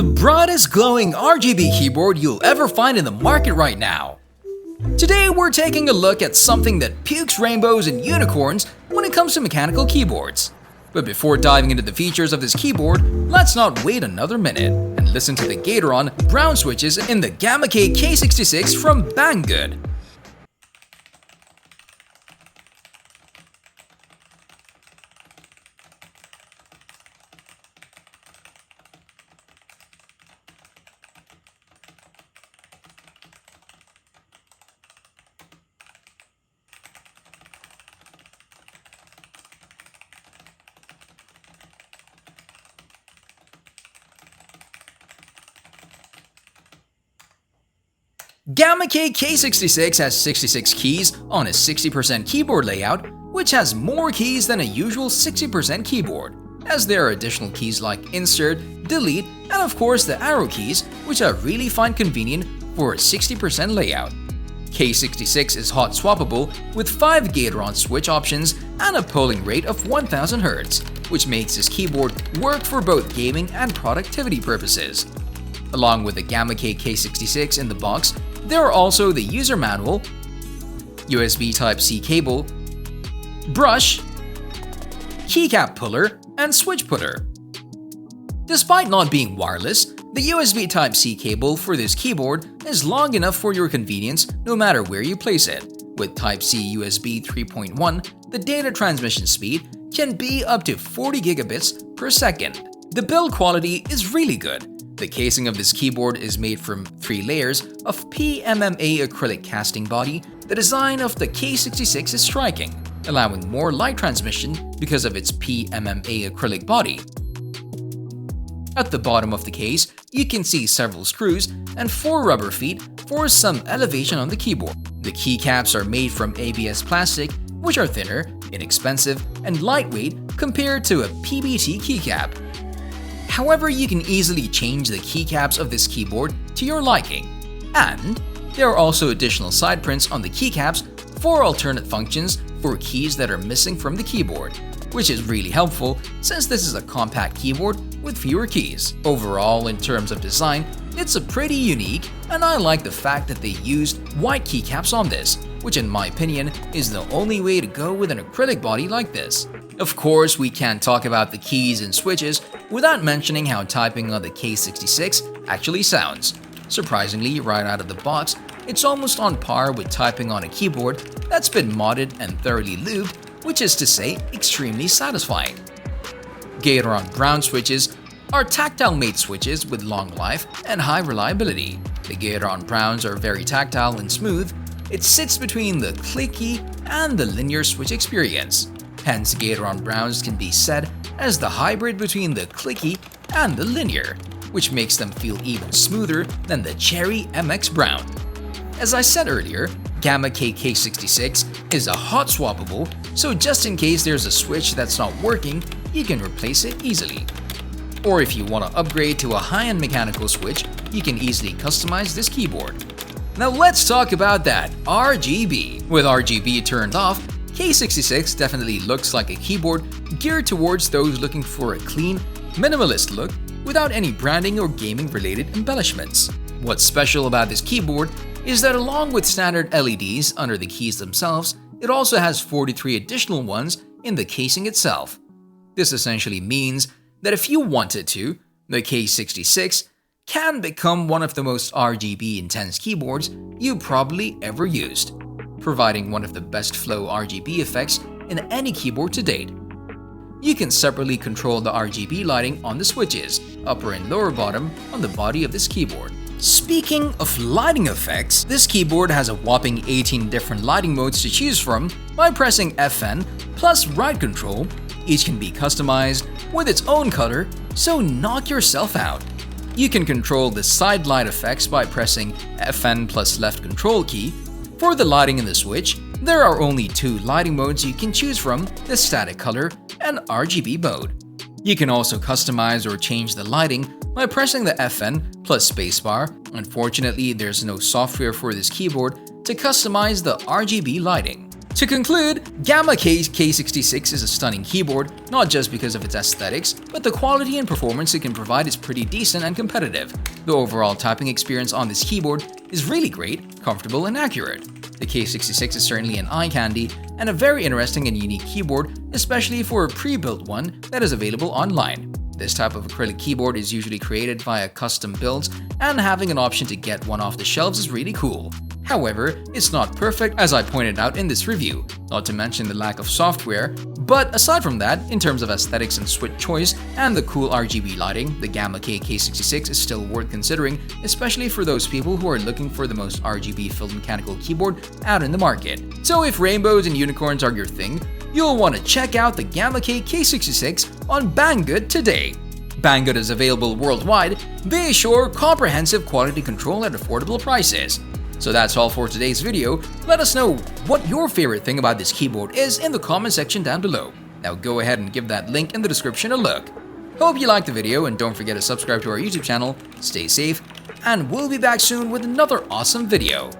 The brightest glowing RGB keyboard you'll ever find in the market right now. Today we're taking a look at something that pukes rainbows and unicorns when it comes to mechanical keyboards. But before diving into the features of this keyboard, let's not wait another minute and listen to the Gateron brown switches in the GAMAKAY K66 from Banggood. GAMAKAY K66 has 66 keys on a 60% keyboard layout, which has more keys than a usual 60% keyboard, as there are additional keys like insert, delete, and of course the arrow keys, which I really find convenient for a 60% layout. K66 is hot swappable with 5 Gateron switch options and a polling rate of 1000 Hz, which makes this keyboard work for both gaming and productivity purposes. Along with the GAMAKAY K66 in the box, there are also the user manual, USB Type-C cable, brush, keycap puller, and switch putter. Despite not being wireless, the USB Type-C cable for this keyboard is long enough for your convenience no matter where you place it. With Type-C USB 3.1, the data transmission speed can be up to 40 gigabits per second. The build quality is really good. The casing of this keyboard is made from 3 layers of PMMA acrylic casting body. The design of the K66 is striking, allowing more light transmission because of its PMMA acrylic body. At the bottom of the case, you can see several screws and 4 rubber feet for some elevation on the keyboard. The keycaps are made from ABS plastic, which are thinner, inexpensive, and lightweight compared to a PBT keycap. However, you can easily change the keycaps of this keyboard to your liking. And there are also additional side prints on the keycaps for alternate functions for keys that are missing from the keyboard, which is really helpful since this is a compact keyboard with fewer keys. Overall, in terms of design, it's a pretty unique, and I like the fact that they used white keycaps on this, which in my opinion is the only way to go with an acrylic body like this. Of course, we can't talk about the keys and switches without mentioning how typing on the K66 actually sounds. Surprisingly, right out of the box, it's almost on par with typing on a keyboard that's been modded and thoroughly lubed, which is to say, extremely satisfying. Gateron brown switches are tactile-made switches with long life and high reliability. The Gateron browns are very tactile and smooth. It sits between the clicky and the linear switch experience. Hence, Gateron browns can be said as the hybrid between the clicky and the linear, which makes them feel even smoother than the Cherry MX Brown. As I said earlier, GAMAKAY K66 is a hot swappable, so just in case there's a switch that's not working, you can replace it easily. Or if you want to upgrade to a high-end mechanical switch, you can easily customize this keyboard. Now let's talk about that RGB. With RGB turned off, K66 definitely looks like a keyboard geared towards those looking for a clean, minimalist look without any branding or gaming-related embellishments. What's special about this keyboard is that along with standard LEDs under the keys themselves, it also has 43 additional ones in the casing itself. This essentially means that if you wanted to, the K66 can become one of the most RGB-intense keyboards you probably ever used, providing one of the best flow RGB effects in any keyboard to date. You can separately control the RGB lighting on the switches, upper and lower bottom on the body of this keyboard. Speaking of lighting effects, this keyboard has a whopping 18 different lighting modes to choose from by pressing FN plus right control. Each can be customized with its own color, so knock yourself out. You can control the side light effects by pressing FN plus left control key. For the lighting in the switch, there are only 2 lighting modes you can choose from, the static color and RGB mode. You can also customize or change the lighting by pressing the FN plus spacebar. Unfortunately, there's no software for this keyboard to customize the RGB lighting. To conclude, GAMAKAY K66 is a stunning keyboard, not just because of its aesthetics, but the quality and performance it can provide is pretty decent and competitive. The overall typing experience on this keyboard is really great, comfortable, and accurate. The K66 is certainly an eye candy and a very interesting and unique keyboard, especially for a pre-built one that is available online. This type of acrylic keyboard is usually created via custom builds, and having an option to get one off the shelves is really cool. However, it's not perfect, as I pointed out in this review, not to mention the lack of software. But aside from that, in terms of aesthetics and switch choice and the cool RGB lighting, the GAMAKAY K66 is still worth considering, especially for those people who are looking for the most RGB-filled mechanical keyboard out in the market. So if rainbows and unicorns are your thing, you'll want to check out the GAMAKAY K66 on Banggood today. Banggood is available worldwide. They assure comprehensive quality control at affordable prices. So that's all for today's video. Let us know what your favorite thing about this keyboard is in the comment section down below. Now go ahead and give that link in the description a look. Hope you liked the video, and don't forget to subscribe to our YouTube channel. Stay safe, and we'll be back soon with another awesome video.